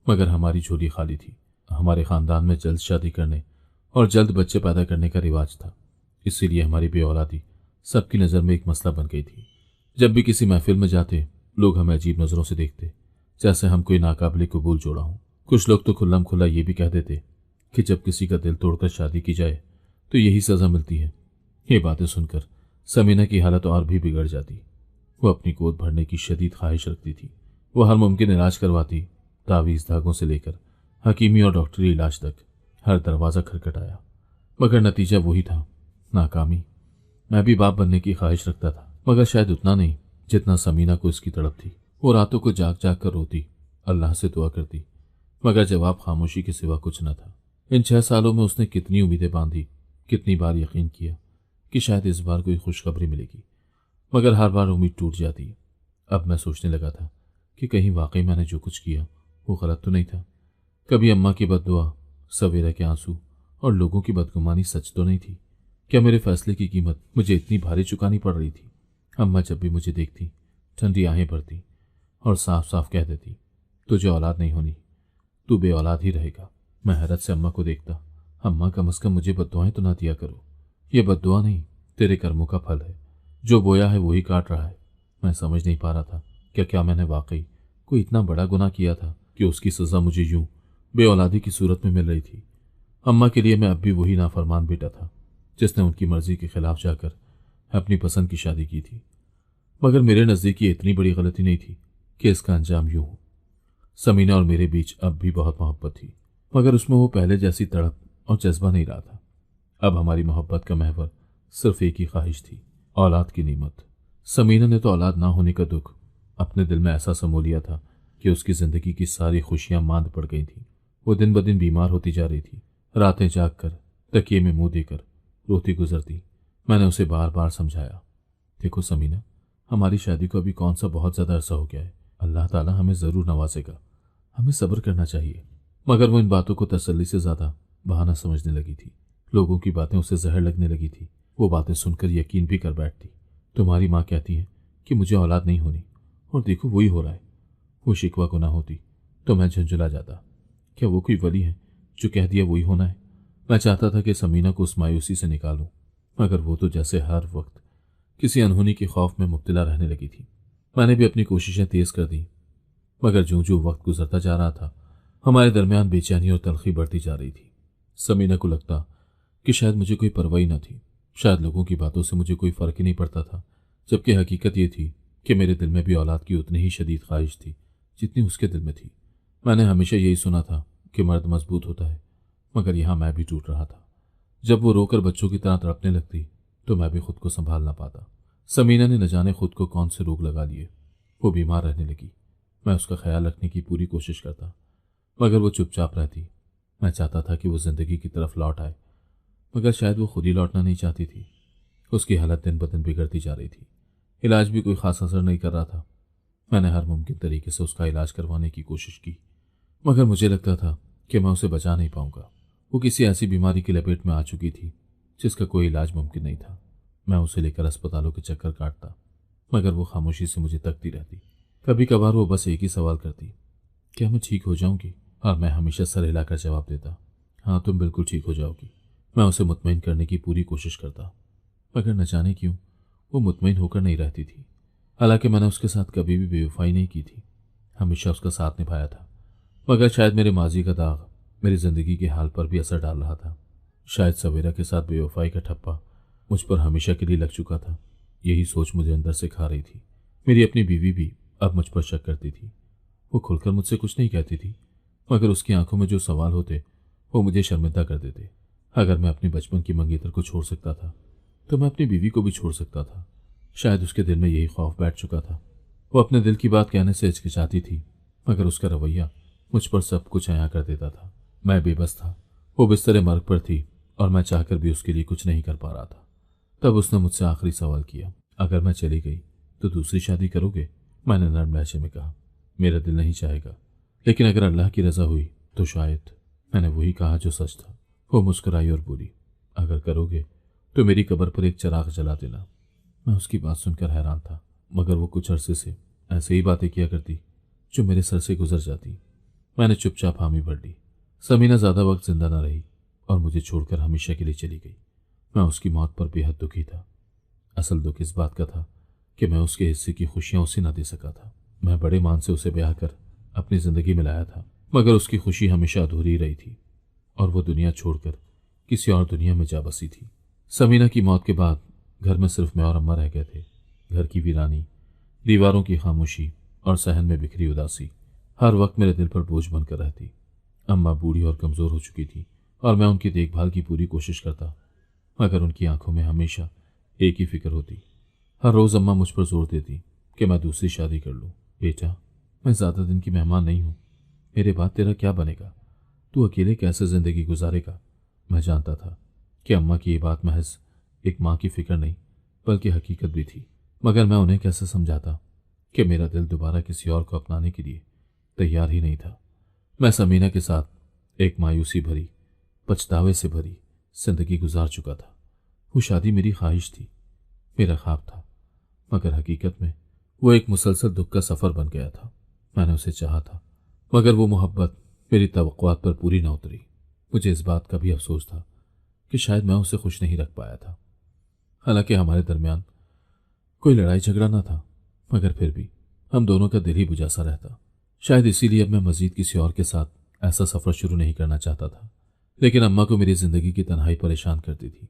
मगर हमारी झोली खाली थी। हमारे खानदान में जल्द शादी करने और जल्द बच्चे पैदा करने का रिवाज था, इसीलिए हमारी बेऔलादी सबकी नज़र में एक मसला बन गई थी। जब भी किसी महफिल में जाते लोग हमें अजीब नज़रों से देखते, जैसे हम कोई नाकाबिले कबूल जोड़ा हूं। कुछ लोग तो खुल्लम खुल्ला ये भी कह देते कि जब किसी का दिल तोड़कर शादी की जाए तो यही सज़ा मिलती है। ये बातें सुनकर समीना की हालत और भी बिगड़ जाती। वो अपनी गोद भरने की शदीद ख्वाहिश रखती थी। वो हर मुमकिन इलाज करवाती, तावीज़ धागों से लेकर हकीमी और डॉक्टरी इलाज तक। हर दरवाज़ा खटखटाया, मगर नतीजा वही था, नाकामी। मैं भी बाप बनने की ख्वाहिश रखता था, मगर शायद उतना नहीं जितना समीना को इसकी तड़प थी। वो रातों को जाग जाग कर रोती, अल्लाह से दुआ करती, मगर जवाब खामोशी के सिवा कुछ न था। इन 6 सालों में उसने कितनी उम्मीदें बांधी, कितनी बार यकीन किया कि शायद इस बार कोई खुशखबरी मिलेगी, मगर हर बार उम्मीद टूट जाती। अब मैं सोचने लगा था कि कहीं वाकई मैंने जो कुछ किया वो गलत तो नहीं था। कभी अम्मा की बद्दुआ, सवेरा के आंसू और लोगों की बदगुमानी सच तो नहीं थी। क्या मेरे फैसले की कीमत मुझे इतनी भारी चुकानी पड़ रही थी? अम्मा जब भी मुझे देखती ठंडी आहें भरती और साफ साफ कह देती, तुझे औलाद नहीं होनी, तू बे औलाद ही रहेगा। मैं हैरत से अम्मा को देखता, अम्मा कम से कम मुझे बद्दुआएं तो ना दिया करो। ये बद्दुआ नहीं, तेरे कर्मों का फल है। जो बोया है वही काट रहा है। मैं समझ नहीं पा रहा था क्या मैंने वाकई कोई इतना बड़ा गुनाह किया था कि उसकी सज़ा मुझे यूं बे औलादी की सूरत में मिल रही थी। अम्मा के लिए मैं अब भी वही नाफरमान बेटा था जिसने उनकी मर्जी के खिलाफ जाकर अपनी पसंद की शादी की थी। मगर मेरे नज़दीक ये इतनी बड़ी गलती नहीं थी कि इसका अंजाम यूं हो। समीना और मेरे बीच अब भी बहुत मोहब्बत थी, मगर उसमें वो पहले जैसी तड़प और जज्बा नहीं रहा था। अब हमारी मोहब्बत का महवर सिर्फ एक ही ख्वाहिश थी, औलाद की नीमत। समीना ने तो औलाद ना होने का दुख अपने दिल में ऐसा समो लिया था कि उसकी जिंदगी की सारी खुशियां मांद पड़ गई थीं। वो दिन ब दिन बीमार होती जा रही थी। रातें जाग कर तकिए में मुंह देकर रोती गुजरती। मैंने उसे बार बार समझाया, देखो समीना, हमारी शादी को अभी कौन सा बहुत ज़्यादा अरसा हो गया है। अल्लाह ताला हमें ज़रूर नवाजेगा, हमें सब्र करना चाहिए। मगर वो इन बातों को तसल्ली से ज़्यादा बहाना समझने लगी थी। लोगों की बातें उसे जहर लगने लगी थी। वो बातें सुनकर यकीन भी कर बैठती। तुम्हारी माँ कहती है कि मुझे औलाद नहीं होनी, और देखो वही हो रहा है। वो शिकवा को ना होती तो मैं झुंझुला जाता। क्या वो कोई वली है जो कह दिया वही होना है? मैं चाहता था कि समीना को उस मायूसी से निकालूं, मगर वो तो जैसे हर वक्त किसी अनहोनी के खौफ में मुब्तला रहने लगी थी। मैंने भी अपनी कोशिशें तेज कर दी, मगर जो जो वक्त गुजरता जा रहा था हमारे दरमियान बेचैनी और तलखी बढ़ती जा रही थी। समीना को लगता कि शायद मुझे कोई परवाह न थी, शायद लोगों की बातों से मुझे कोई फर्क ही नहीं पड़ता था, जबकि हकीकत ये थी कि मेरे दिल में भी औलाद की उतनी ही शदीद ख्वाहिश थी जितनी उसके दिल में थी। मैंने हमेशा यही सुना था कि मर्द मजबूत होता है, मगर यहाँ मैं भी टूट रहा था। जब वो रोकर बच्चों की तरह तड़पने लगती तो मैं भी खुद को संभाल ना पाता। समीना ने न जाने खुद को कौन से रोग लगा लिए। वो बीमार रहने लगी। मैं उसका ख्याल रखने की पूरी कोशिश करता, मगर वो चुपचाप रहती। मैं चाहता था कि वो जिंदगी की तरफ लौट आए, मगर शायद वो खुद ही लौटना नहीं चाहती थी। उसकी हालत दिन ब दिन बिगड़ती जा रही थी। इलाज भी कोई खास असर नहीं कर रहा था। मैंने हर मुमकिन तरीके से उसका इलाज करवाने की कोशिश की, मगर मुझे लगता था कि मैं उसे बचा नहीं पाऊंगा। वो किसी ऐसी बीमारी की लपेट में आ चुकी थी जिसका कोई इलाज मुमकिन नहीं था। मैं उसे लेकर अस्पतालों के चक्कर काटता, मगर वो खामोशी से मुझे तकती रहती। कभी कभार वो बस एक ही सवाल करती, क्या मैं ठीक हो जाऊंगी? और मैं हमेशा सर हिलाकर जवाब देता, हाँ तुम बिल्कुल ठीक हो जाओगी। मैं उसे मुतमईन करने की पूरी कोशिश करता, मगर न जाने क्यों वो मुतमईन होकर नहीं रहती थी। हालांकि मैंने उसके साथ कभी भी बेवफाई नहीं की थी, हमेशा उसका साथ निभाया था। मगर शायद मेरे माजी का दाग मेरी जिंदगी के हाल पर भी असर डाल रहा था। शायद सवेरा के साथ बेवफाई का ठप्पा मुझ पर हमेशा के लिए लग चुका था। यही सोच मुझे अंदर से खा रही थी। मेरी अपनी बीवी भी अब मुझ पर शक करती थी। वो खुलकर मुझसे कुछ नहीं कहती थी, मगर उसकी आंखों में जो सवाल होते वो मुझे शर्मिंदा कर देते। अगर मैं अपने बचपन की मंगेतर को छोड़ सकता था तो मैं अपनी बीवी को भी छोड़ सकता था। शायद उसके दिल में यही खौफ बैठ चुका था। वो अपने दिल की बात कहने से हिचकिचाती थी, मगर उसका रवैया मुझ पर सब कुछ अया कर देता था। मैं बेबस था। वो बिस्तरे मर्ग पर थी और मैं चाहकर भी उसके लिए कुछ नहीं कर पा रहा था। तब उसने मुझसे आखिरी सवाल किया, अगर मैं चली गई तो दूसरी शादी करोगे? मैंने नर्म लहजे में कहा, मेरा दिल नहीं चाहेगा, लेकिन अगर अल्लाह की रजा हुई तो शायद। मैंने वही कहा जो सच था। वो मुस्कुराई और बोली, अगर करोगे तो मेरी कब्र पर एक चिराग जला देना। मैं उसकी बात सुनकर हैरान था, मगर वो कुछ अरसे से ऐसे ही बातें किया करती जो मेरे सर से गुजर जाती। मैंने चुपचाप हामी भर ली। समीना ज़्यादा वक्त जिंदा न रही और मुझे छोड़कर हमेशा के लिए चली गई। मैं उसकी मौत पर बेहद दुखी था। असल दुख इस बात का था कि मैं उसके हिस्से की खुशियां उसे न दे सका था। मैं बड़े मान से उसे ब्याह कर अपनी जिंदगी में लाया था, मगर उसकी खुशी हमेशा अधूरी रही थी और वो दुनिया छोड़कर किसी और दुनिया में जा बसी थी। समीना की मौत के बाद घर में सिर्फ मैं और अम्मा रह गए थे। घर की वीरानी, दीवारों की खामोशी और सहन में बिखरी उदासी हर वक्त मेरे दिल पर बोझ बनकर रहती। अम्मा बूढ़ी और कमज़ोर हो चुकी थी और मैं उनकी देखभाल की पूरी कोशिश करता, मगर उनकी आंखों में हमेशा एक ही फिक्र होती। हर रोज़ अम्मा मुझ पर जोर देती कि मैं दूसरी शादी कर लूँ। बेटा, मैं ज़्यादा दिन की मेहमान नहीं हूँ, मेरे बाद तेरा क्या बनेगा? तू अकेले कैसे ज़िंदगी गुजारेगा? मैं जानता था कि अम्मा की ये बात महज एक माँ की फिक्र नहीं बल्कि हकीकत भी थी, मगर मैं उन्हें कैसे समझाता कि मेरा दिल दोबारा किसी और को अपनाने के लिए तैयार ही नहीं था। मैं समीना के साथ एक मायूसी भरी, पछतावे से भरी जिंदगी गुजार चुका था। वो शादी मेरी ख्वाहिश थी, मेरा ख्वाब था, मगर हकीकत में वो एक मुसलसल दुख का सफ़र बन गया था। मैंने उसे चाहा था, मगर वो मोहब्बत मेरी तवक्कुआत पर पूरी न उतरी। मुझे इस बात का भी अफसोस था कि शायद मैं उसे खुश नहीं रख पाया था। हालांकि हमारे दरमियान कोई लड़ाई झगड़ा न था, मगर फिर भी हम दोनों का दिल ही बुझा सा रहता। शायद इसीलिए अब मैं मजीद किसी और के साथ ऐसा सफ़र शुरू नहीं करना चाहता था। लेकिन अम्मा को मेरी ज़िंदगी की तन्हाई परेशान करती थी।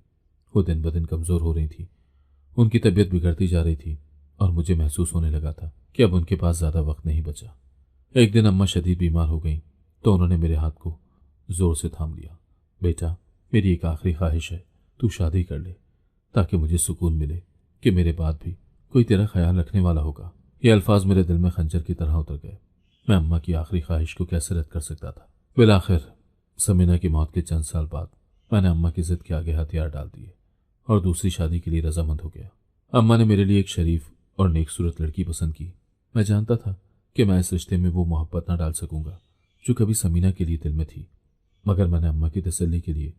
वो दिन ब दिन कमज़ोर हो रही थी, उनकी तबीयत बिगड़ती जा रही थी और मुझे महसूस होने लगा था कि अब उनके पास ज़्यादा वक्त नहीं बचा। एक दिन अम्मा शदीद बीमार हो गई तो उन्होंने मेरे हाथ को ज़ोर से थाम लिया। बेटा, मेरी एक आखिरी ख्वाहिश है, तू शादी कर ले ताकि मुझे सुकून मिले कि मेरे बाद भी कोई तेरा ख्याल रखने वाला होगा। ये अल्फाज मेरे दिल में खंजर की तरह उतर गए। मैं अम्मा की आखिरी ख्वाहिश को कैसे रद्द कर सकता था? बिलाखिर समीना की मौत के चंद साल बाद मैंने अम्मा की जिद के आगे हथियार डाल दिए और दूसरी शादी के लिए रजामंद हो गया। अम्मा ने मेरे लिए एक शरीफ और नेकसूरत लड़की पसंद की। मैं जानता था कि मैं इस रिश्ते में वो मोहब्बत न डाल सकूंगा जो कभी समीना के लिए दिल में थी, मगर मैंने अम्मा की तसल्ली के लिए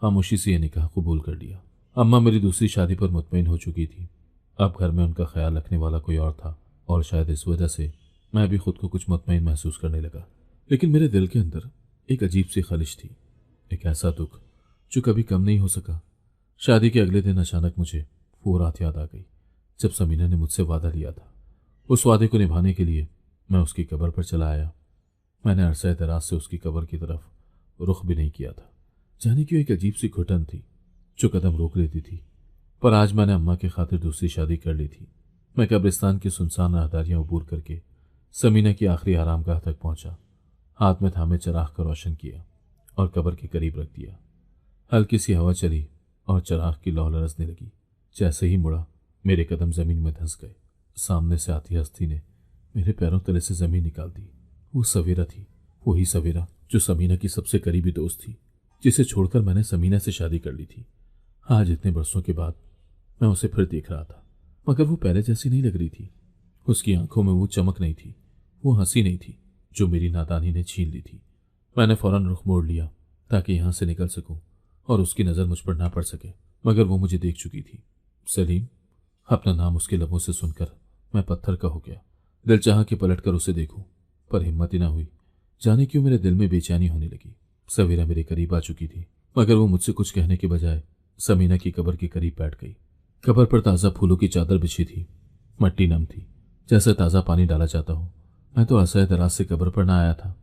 खामोशी से यह निकाह कबूल कर लिया। अम्मा मेरी दूसरी शादी पर मुतमईन हो चुकी थी। अब घर में उनका ख्याल रखने वाला कोई और था और शायद इस वजह से मैं भी खुद को कुछ मुतमईन महसूस करने लगा। लेकिन मेरे दिल के अंदर एक अजीब सी खलिश थी, एक ऐसा दुख जो कभी कम नहीं हो सका। शादी के अगले दिन अचानक मुझे वो रात याद आ गई जब समीना ने मुझसे वादा लिया था। उस वादे को निभाने के लिए मैं उसकी कब्र पर चला आया। मैंने अरसा दराज से उसकी कब्र की तरफ रुख भी नहीं किया था। जाने क्यों एक अजीब सी घुटन थी जो कदम रोक लेती थी। पर आज मैंने अम्मा की खातिर दूसरी शादी कर ली थी। मैं कब्रिस्तान की सुनसान राहदारियां अबूर करके समीना की आखिरी आरामगाह तक पहुंचा। हाथ में थामे चराग का रोशन किया और कब्र के करीब रख दिया। हल्की सी हवा चली और चराग की लौ लरसने लगी। जैसे ही मुड़ा, मेरे कदम जमीन में धंस गए। सामने से आती हस्ती ने मेरे पैरों तले से जमीन निकाल दी। वो सवेरा थी, वही सवेरा जो समीना की सबसे करीबी दोस्त थी, जिसे छोड़कर मैंने समीना से शादी कर ली थी। आज इतने बरसों के बाद मैं उसे फिर देख रहा था, मगर वो पहले जैसी नहीं लग रही थी। उसकी आंखों में वो चमक नहीं थी, वो हंसी नहीं थी जो मेरी नादानी ने छीन ली थी। मैंने फौरन रुख मोड़ लिया ताकि यहां से निकल सकूं और उसकी नज़र मुझ पर ना पड़ सके, मगर वो मुझे देख चुकी थी। सलीम, अपना नाम उसके लबों से सुनकर मैं पत्थर का हो गया। दिल चाहा कि पलटकर उसे देखूं, पर हिम्मत ही ना हुई। जाने क्यों मेरे दिल में बेचैनी होने लगी। सवेरा मेरे करीब आ चुकी थी, मगर वो मुझसे कुछ कहने के बजाय समीना की कब्र के करीब बैठ गई। कब्र पर ताज़ा फूलों की चादर बिछी थी, मट्टी नम थी, जैसे ताज़ा पानी डाला जाता हो। मैं तो असह दराज से कब्र पर ना आया था,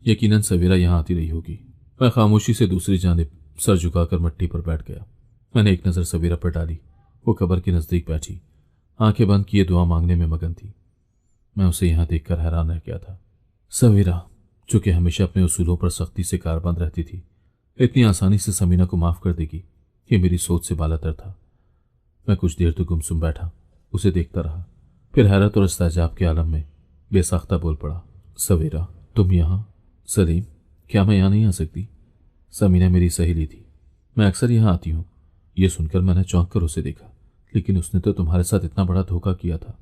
यकीनन सवेरा यहाँ आती रही होगी। मैं खामोशी से दूसरी जानिब सर झुकाकर मट्टी पर बैठ गया। मैंने एक नज़र सवेरा पर डाली। वो कब्र के नज़दीक बैठी, आंखें बंद किए दुआ मांगने में मगन थी। मैं उसे यहाँ देखकर हैरान रह गया था। सवेरा, जो कि हमेशा अपने उसूलों पर सख्ती से कारबंद रहती थी, इतनी आसानी से समीना को माफ़ कर देगी, ये मेरी सोच से बालातर था। मैं कुछ देर तो गुमसुम बैठा, उसे देखता रहा। फिर हैरत और इस्तेजाब के आलम में बेसाख्ता बोल पड़ा, सवेरा, तुम यहाँ? सलीम, क्या मैं यहाँ नहीं आ सकती? समीना मेरी सहेली थी, मैं अक्सर यहाँ आती हूँ। ये सुनकर मैंने चौंक कर उसे देखा। लेकिन उसने तो तुम्हारे साथ इतना बड़ा धोखा किया था,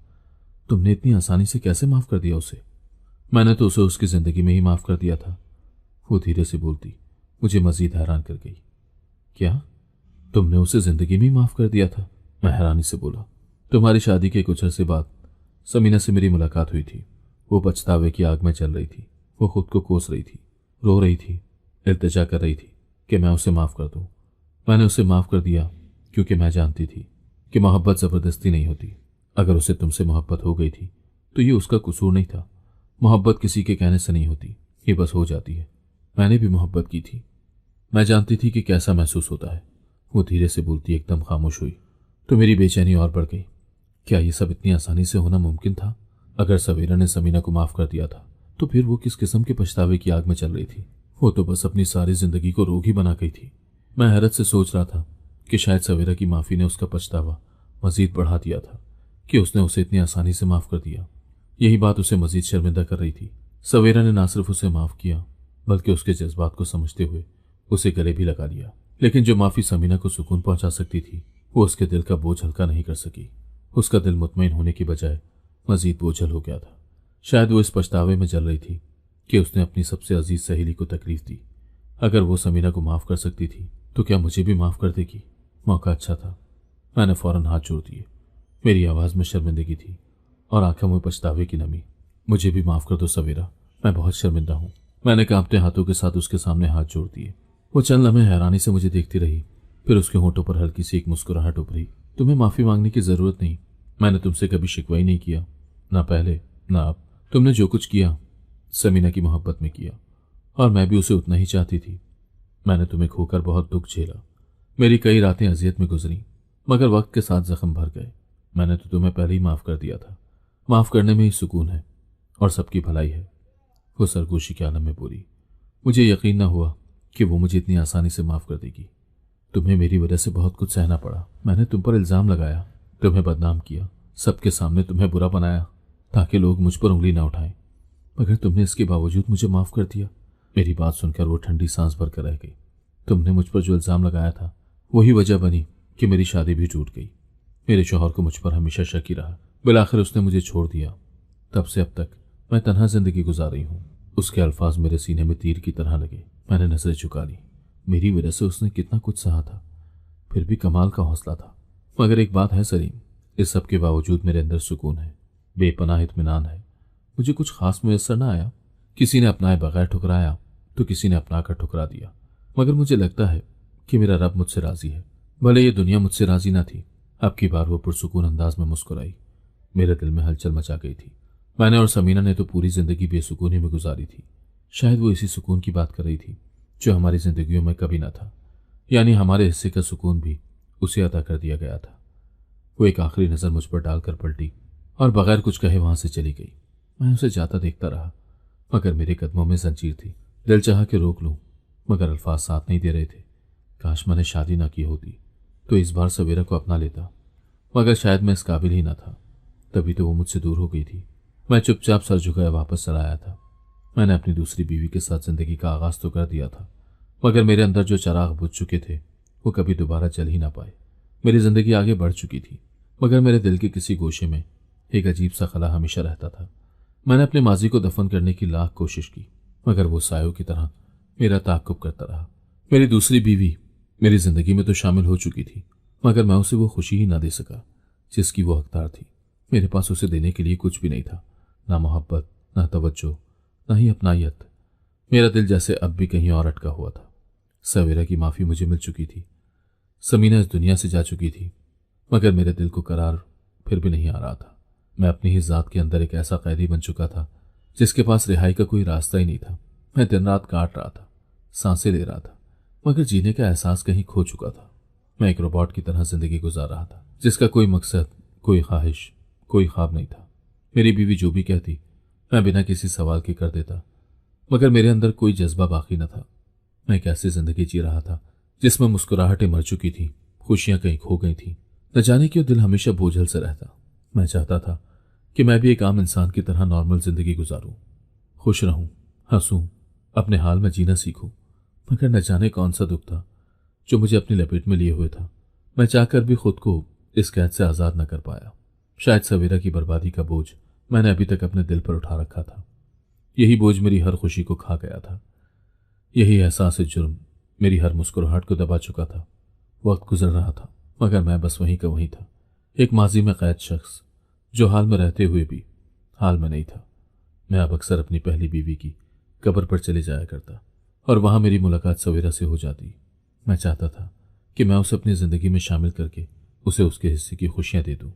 तुमने इतनी आसानी से कैसे माफ़ कर दिया उसे? मैंने तो उसे उसकी ज़िंदगी में ही माफ़ कर दिया था। वो धीरे से बोलती मुझे मज़ीद हैरान कर गई। क्या तुमने उसे ज़िंदगी में ही माफ़ कर दिया था? मैं हैरानी से बोला। तुम्हारी शादी के कुछ अरसे बाद समीना से मेरी मुलाकात हुई थी। वो पछतावे की आग में चल रही थी। वो खुद को कोस रही थी, रो रही थी, इल्तिजा कर रही थी कि मैं उसे माफ़ कर दूँ। मैंने उसे माफ़ कर दिया क्योंकि मैं जानती थी कि मोहब्बत ज़बरदस्ती नहीं होती। अगर उसे तुमसे मोहब्बत हो गई थी तो ये उसका कसूर नहीं था। मोहब्बत किसी के कहने से नहीं होती, ये बस हो जाती है। मैंने भी मोहब्बत की थी, मैं जानती थी कि कैसा महसूस होता है। वो धीरे से बोलती एकदम खामोश हुई तो मेरी बेचैनी और बढ़ गई। क्या ये सब इतनी आसानी से होना मुमकिन था? अगर सवेरा ने समीना को माफ कर दिया था तो फिर वो किस किस्म के पछतावे की आग में चल रही थी? वो तो बस अपनी सारी जिंदगी को रोगी बना गई थी। मैं हैरत से सोच रहा था कि शायद सवेरा की माफी ने उसका पछतावा मजीद बढ़ा दिया था कि उसने उसे इतनी आसानी से माफ कर दिया। यही बात उसे मजीद शर्मिंदा कर रही थी। सवेरा ने ना सिर्फ उसे माफ किया बल्कि उसके जज्बात को समझते हुए उसे गले भी लगा लिया। लेकिन जो माफी समीना को सुकून पहुंचा सकती थी वो उसके दिल का बोझ हल्का नहीं कर सकी। उसका दिल मुतमईन होने की बजाय मजीद बोझल हो गया था। शायद वो इस पछतावे में जल रही थी कि उसने अपनी सबसे अजीज सहेली को तकलीफ दी। अगर वो समीना को माफ कर सकती थी तो क्या मुझे भी माफ कर देगी? मौका अच्छा था। मैंने फौरन हाथ जोड़ दिए। मेरी आवाज में शर्मिंदगी थी और आंखों में पछतावे की नमी। मुझे भी माफ कर दो सवेरा, मैं बहुत शर्मिंदा हूँ। मैंने कांपते हाथों के साथ उसके सामने हाथ जोड़ दिए। वो चंद लम्हे हैरानी से मुझे देखती रही, फिर उसके होंठों पर हल्की सी एक मुस्कुराहट उभरी। तुम्हें माफी मांगने की जरूरत नहीं। मैंने तुमसे कभी शिकवा ही नहीं किया, ना पहले ना अब। तुमने जो कुछ किया समीना की मोहब्बत में किया और मैं भी उसे उतना ही चाहती थी। मैंने तुम्हें खोकर बहुत दुख झेला। मेरी कई रातें अजियत में गुजरी मगर वक्त के साथ जख्म भर गए। मैंने तो तुम्हें पहले ही माफ कर दिया था। माफ करने में ही सुकून है और सबकी भलाई है। वो सरगोशी के आलम में बोली। मुझे यकीन न हुआ कि वो मुझे इतनी आसानी से माफ कर देगी। तुम्हें मेरी वजह से बहुत कुछ सहना पड़ा। मैंने तुम पर इल्जाम लगाया, तुम्हें बदनाम किया, सबके सामने तुम्हें बुरा बनाया ताकि लोग मुझ पर उंगली ना उठाएं, मगर तुमने इसके बावजूद मुझे माफ कर दिया। मेरी बात सुनकर वो ठंडी सांस भर कर रह गई। तुमने मुझ पर जो इल्जाम लगाया था वही वजह बनी कि मेरी शादी भी टूट गई। मेरे शौहर को मुझ पर हमेशा शक ही रहा। बिलाखिर उसने मुझे छोड़ दिया। तब से अब तक मैं तन्हा जिंदगी गुजार रही हूँ। उसके अल्फाज मेरे सीने में तीर की तरह लगे। मैंने नजरें झुका ली। मेरी वजह से उसने कितना कुछ सहा था, फिर भी कमाल का हौसला था। मगर एक बात है सलीम, इस सब के बावजूद मेरे अंदर सुकून है, बेपनाह इत्मीनान है। मुझे कुछ खास मुयस्सर न आया। किसी ने अपनाए बगैर ठुकराया तो किसी ने अपना कर ठुकरा दिया, मगर मुझे लगता है कि मेरा रब मुझसे राजी है। भले ये दुनिया मुझसे राजी ना थी। अब की बार वो पुरसुकून अंदाज में मुस्कुराई। मेरे दिल में हलचल मचा गई थी। मैंने और समीना ने तो पूरी जिंदगी बेसुकूनी में गुजारी थी। शायद वो इसी सुकून की बात कर रही थी जो हमारी जिंदगियों में कभी ना था, यानी हमारे हिस्से का सुकून भी उसे अदा कर दिया गया था। वो एक आखिरी नजर मुझ पर डालकर पलटी और बगैर कुछ कहे वहां से चली गई। मैं उसे जाता देखता रहा मगर मेरे कदमों में जंजीर थी। दिल चाहा कि रोक लूं मगर अल्फाज साथ नहीं दे रहे थे। काश मैंने शादी ना की होती तो इस बार सवेरा को अपना लेता, मगर शायद मैं इस काबिल ही ना था। तभी तो वो मुझसे दूर हो गई थी। मैं चुपचाप सर झुकाए वापस चला आया था। मैंने अपनी दूसरी बीवी के साथ जिंदगी का आगाज तो कर दिया था, मगर मेरे अंदर जो चिराग बुझ चुके थे वो कभी दोबारा चल ही ना पाए। मेरी जिंदगी आगे बढ़ चुकी थी मगर मेरे दिल के किसी गोशे में एक अजीब सा खला हमेशा रहता था। मैंने अपने माजी को दफन करने की लाख कोशिश की मगर वो सायों की तरह मेरा ताक़ुब करता रहा। मेरी दूसरी बीवी मेरी जिंदगी में तो शामिल हो चुकी थी मगर मैं उसे वो खुशी ही ना दे सका जिसकी वो हकदार थी। मेरे पास उसे देने के लिए कुछ भी नहीं था, ना मोहब्बत, ना तवज्जो, ना ही अपनायत। मेरा दिल जैसे अब भी कहीं और अटका हुआ था। सवेरा की माफी मुझे मिल चुकी थी, समीना इस दुनिया से जा चुकी थी, मगर मेरे दिल को करार फिर भी नहीं आ रहा था। मैं अपनी ही जात के अंदर एक ऐसा कैदी बन चुका था जिसके पास रिहाई का कोई रास्ता ही नहीं था। मैं दिन रात काट रहा था, सांसें ले रहा था, मगर जीने का एहसास कहीं खो चुका था। मैं एक रोबोट की तरह जिंदगी गुजार रहा था जिसका कोई मकसद, कोई ख्वाहिश, कोई ख्वाब नहीं था। मेरी बीवी जो भी कहती मैं बिना किसी सवाल के कर देता, मगर मेरे अंदर कोई जज्बा बाकी न था। मैं एक ऐसी जिंदगी जी रहा था जिसमें मुस्कुराहटें मर चुकी थी, खुशियां कहीं खो गई थी। न जाने क्यों दिल हमेशा बोझल से रहता। मैं चाहता था कि मैं भी एक आम इंसान की तरह नॉर्मल जिंदगी गुजारूं, खुश रहूं, हंसूं, अपने हाल में जीना सीखूं, मगर न जाने कौन सा दुख था जो मुझे अपनी लपेट में लिए हुए था। मैं चाहकर भी खुद को इस कैद से आजाद न कर पाया। शायद सवेरा की बर्बादी का बोझ मैंने अभी तक अपने दिल पर उठा रखा था। यही बोझ मेरी हर खुशी को खा गया था। यही एहसास जुर्म मेरी हर मुस्कुराहट को दबा चुका था। वक्त गुजर रहा था मगर मैं बस वहीं का वहीं था, एक माजी में कैद शख्स जो हाल में रहते हुए भी हाल में नहीं था। मैं अब अक्सर अपनी पहली बीवी की कब्र पर चले जाया करता और वहां मेरी मुलाकात सवेरा से हो जाती। मैं चाहता था कि मैं उसे अपनी जिंदगी में शामिल करके उसे उसके हिस्से की खुशियां दे दूं,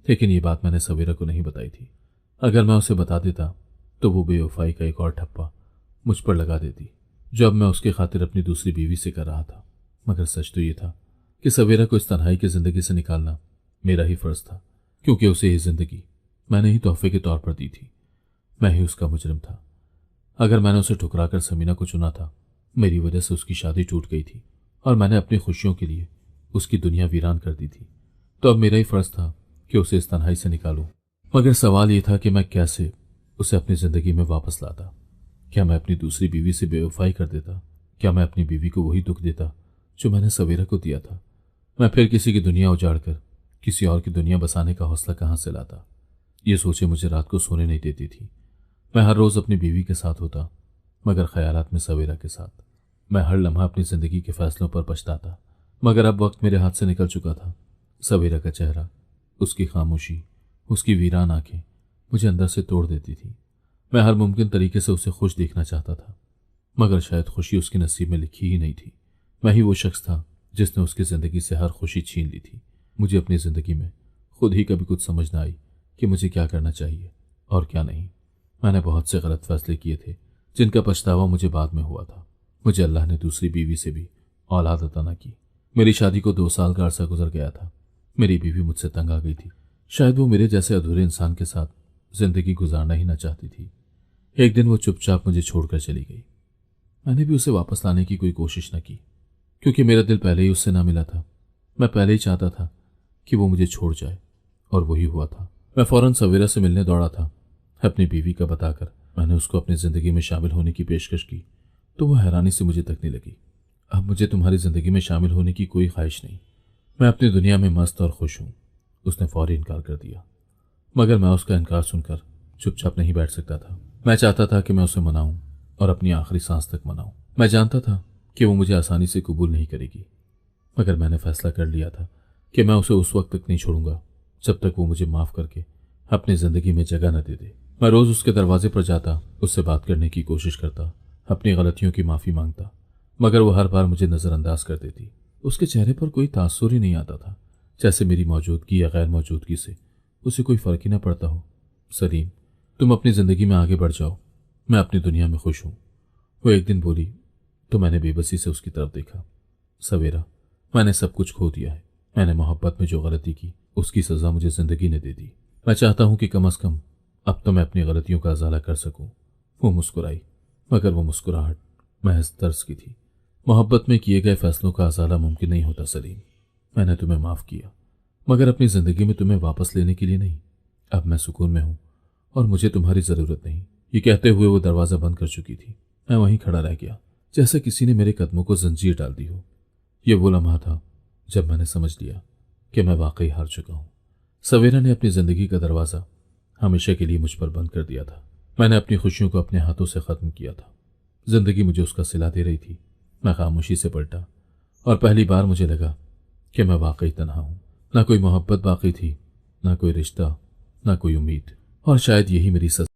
लेकिन ये बात मैंने सवेरा को नहीं बताई थी। अगर मैं उसे बता देता तो वो बेवफाई का एक और ठप्पा मुझ पर लगा देती जो अब मैं उसके खातिर अपनी दूसरी बीवी से कर रहा था। मगर सच तो ये था कि सवेरा को इस तन्हाई की जिंदगी से निकालना मेरा ही फर्ज था, क्योंकि उसे ये जिंदगी मैंने ही तोहफे के तौर पर दी थी। मैं ही उसका मुजरिम था। अगर मैंने उसे ठुकराकर समीना को चुना था, मेरी वजह से उसकी शादी टूट गई थी और मैंने अपनी खुशियों के लिए उसकी दुनिया वीरान कर दी थी, तो अब मेरा ही फर्ज था कि उसे इस तन्हाई से निकालूं। मगर सवाल यह था कि मैं कैसे उसे अपनी जिंदगी में वापस लाता। क्या मैं अपनी दूसरी बीवी से बेवफाई कर देता? क्या मैं अपनी बीवी को वही दुख देता जो मैंने सवेरा को दिया था? मैं फिर किसी की दुनिया उजाड़ कर किसी और की दुनिया बसाने का हौसला कहां से लाता? ये सोचे मुझे रात को सोने नहीं देती थी। मैं हर रोज अपनी बीवी के साथ होता, मगर ख्यालात में सवेरा के साथ। मैं हर लम्हा अपनी जिंदगी के फैसलों पर पछताता, मगर अब वक्त मेरे हाथ से निकल चुका था। सवेरा का चेहरा, उसकी खामोशी, उसकी वीरान आंखें मुझे अंदर से तोड़ देती थी। मैं हर मुमकिन तरीके से उसे खुश देखना चाहता था, मगर शायद खुशी उसके नसीब में लिखी ही नहीं थी। मैं ही वो शख्स था जिसने उसकी जिंदगी से हर खुशी छीन ली थी। मुझे अपनी जिंदगी में खुद ही कभी कुछ समझ न आई कि मुझे क्या करना चाहिए और क्या नहीं। मैंने बहुत से गलत फैसले किए थे जिनका पछतावा मुझे बाद में हुआ था। मुझे अल्लाह ने दूसरी बीवी से भी औलाद अता न की। मेरी शादी को 2 साल का अरसा गुजर गया था। मेरी बीवी मुझसे तंग आ गई थी। शायद वो मेरे जैसे अधूरे इंसान के साथ जिंदगी गुजारना ही न चाहती थी। एक दिन वो चुपचाप मुझे छोड़कर चली गई। मैंने भी उसे वापस लाने की कोई कोशिश न की, क्योंकि मेरा दिल पहले ही उससे ना मिला था। मैं पहले ही चाहता था कि वो मुझे छोड़ जाए, और वही हुआ था। मैं फौरन सवेरा से मिलने दौड़ा था। अपनी बीवी का बताकर मैंने उसको अपनी जिंदगी में शामिल होने की पेशकश की, तो वो हैरानी से मुझे तकने लगी। अब मुझे तुम्हारी जिंदगी में शामिल होने की कोई ख्वाहिश नहीं, मैं अपनी दुनिया में मस्त और खुश हूं। उसने फौरी इनकार कर दिया, मगर मैं उसका इनकार सुनकर चुपचाप नहीं बैठ सकता था। मैं चाहता था कि मैं उसे मनाऊं और अपनी आखिरी सांस तक मनाऊं। मैं जानता था कि वो मुझे आसानी से कबूल नहीं करेगी, मगर मैंने फैसला कर लिया था कि मैं उसे उस वक्त तक नहीं छोड़ूंगा जब तक वो मुझे माफ करके अपनी जिंदगी में जगह न दे दे। मैं रोज उसके दरवाजे पर जाता, उससे बात करने की कोशिश करता, अपनी गलतियों की माफी मांगता, मगर वो हर बार मुझे नजरअंदाज कर देती। उसके चेहरे पर कोई तासुर ही नहीं आता था, जैसे मेरी मौजूदगी या गैर मौजूदगी से उसे कोई फर्क ही न पड़ता हो। सलीम, तुम अपनी जिंदगी में आगे बढ़ जाओ, मैं अपनी दुनिया में खुश हूं। वो एक दिन बोली तो मैंने बेबसी से उसकी तरफ देखा। सवेरा, मैंने सब कुछ खो दिया है। मैंने मोहब्बत में जो गलती की उसकी सजा मुझे जिंदगी ने दे दी। मैं चाहता हूं कि कम से कम अब तो मैं अपनी गलतियों का अजाला कर सकूं। वो मुस्कुराई, मगर वो मुस्कुराहट महज तर्स की थी। मोहब्बत में किए गए फैसलों का अजाला मुमकिन नहीं होता सलीम। मैंने तुम्हें माफ किया, मगर अपनी जिंदगी में तुम्हें वापस लेने के लिए नहीं। अब मैं सुकून में हूं और मुझे तुम्हारी जरूरत नहीं। ये कहते हुए वो दरवाजा बंद कर चुकी थी। मैं वहीं खड़ा रह गया, जैसे किसी ने मेरे कदमों को जंजीर डाल दी हो। यह वो लम्हा था जब मैंने समझ लिया कि मैं वाकई हार चुका हूं। सवेरा ने अपनी जिंदगी का दरवाजा हमेशा के लिए मुझ पर बंद कर दिया था। मैंने अपनी खुशियों को अपने हाथों से खत्म किया था। जिंदगी मुझे उसका सिला दे रही थी। मैं खामोशी से पलटा और पहली बार मुझे लगा कि मैं वाकई तन्हा हूं। ना कोई मोहब्बत बाकी थी, ना कोई रिश्ता, ना कोई उम्मीद, और शायद यही मेरी सजा